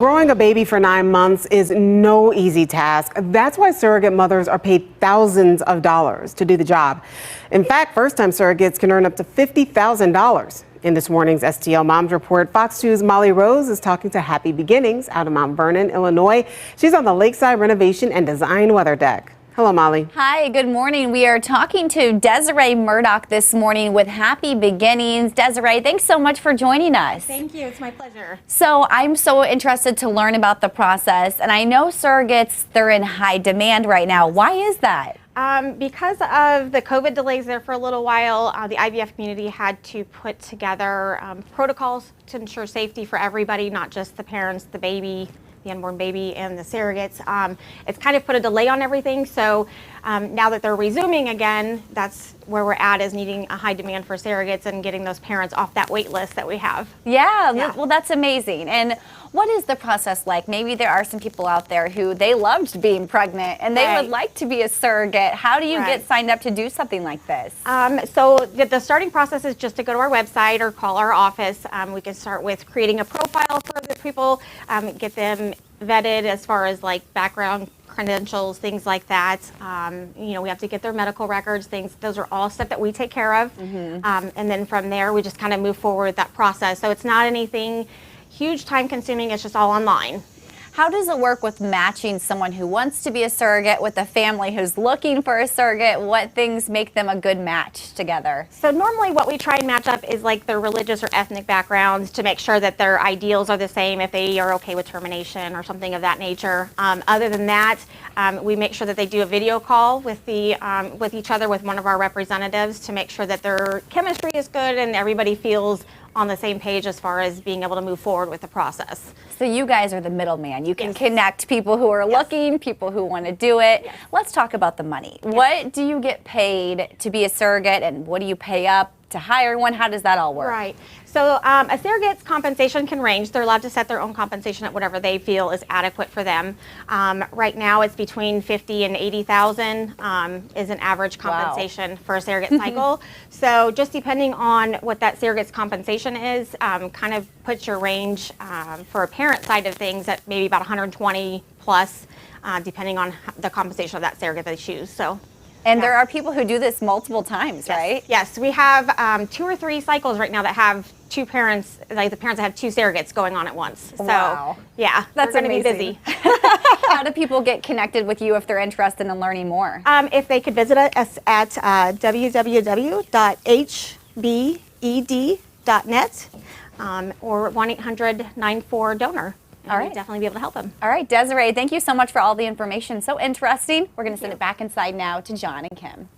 Growing a baby for 9 months is no easy task. That's why surrogate mothers are paid thousands of dollars to do the job. In fact, first-time surrogates can earn up to $50,000. In this morning's STL Moms Report, Fox 2's Molly Rose is talking to Happy Beginnings out of Mount Vernon, Illinois. She's on the Lakeside Renovation and Design Weather Deck. Hello, Molly. Hi, good morning. We are talking to Desiree Murdoch this morning with Happy Beginnings. Desiree, thanks so much for joining us. Thank you. It's my pleasure. So I'm so interested to learn about the process, and I know surrogates, they're in high demand right now. Why is that? Because of the COVID delays there for a little while, the IVF community had to put together protocols to ensure safety for everybody, not just the parents, the baby, the unborn baby, and the surrogates. It's kind of put a delay on everything. So now that they're resuming again, that's where we're at, is needing a high demand for surrogates and getting those parents off that wait list that we have. Yeah, well, that's amazing. And what is the process like? Maybe there are some people out there who they loved being pregnant and they would like to be a surrogate. How do you get signed up to do something like this? So the starting process is just to go to our website or call our office. We can start with creating a profile for the people, get them vetted as far as like background credentials, things like that. You know, we have to get their medical records, things. Those are all stuff that we take care of. And then from there, we just kind of move forward with that process. So it's not anything huge time consuming. It's just all online. How does it work with matching someone who wants to be a surrogate with a family who's looking for a surrogate? What things make them a good match together? So normally what we try and match up is like their religious or ethnic backgrounds to make sure that their ideals are the same, if they are okay with termination or something of that nature. Other than that, we make sure that they do a video call with with each other, with one of our representatives, to make sure that their chemistry is good and everybody feels on the same page as far as being able to move forward with the process. So you guys are the middleman. You can connect people who are looking, people who want to do it. Let's talk about the money. What do you get paid to be a surrogate, and what do you pay up to hire one? How does that all work? Right. So a surrogate's compensation can range. They're allowed to set their own compensation at whatever they feel is adequate for them. Right now, it's between $50,000 and $80,000 is an average compensation for a surrogate cycle. So just depending on what that surrogate's compensation is, kind of puts your range for a parent side of things at maybe about 120 plus, depending on the compensation of that surrogate they choose. So. And there are people who do this multiple times, right? Yes, we have 2 or 3 cycles right now that have 2 parents, like the parents that have 2 surrogates going on at once. So, yeah, that's going to be busy. How do people get connected with you if they're interested in learning more? If they could visit us at www.hbed.net or 1-800-94-DONOR. All right. We'll definitely be able to help them. All right, Desiree, thank you so much for all the information. So interesting. We're going to send it back inside now to John and Kim.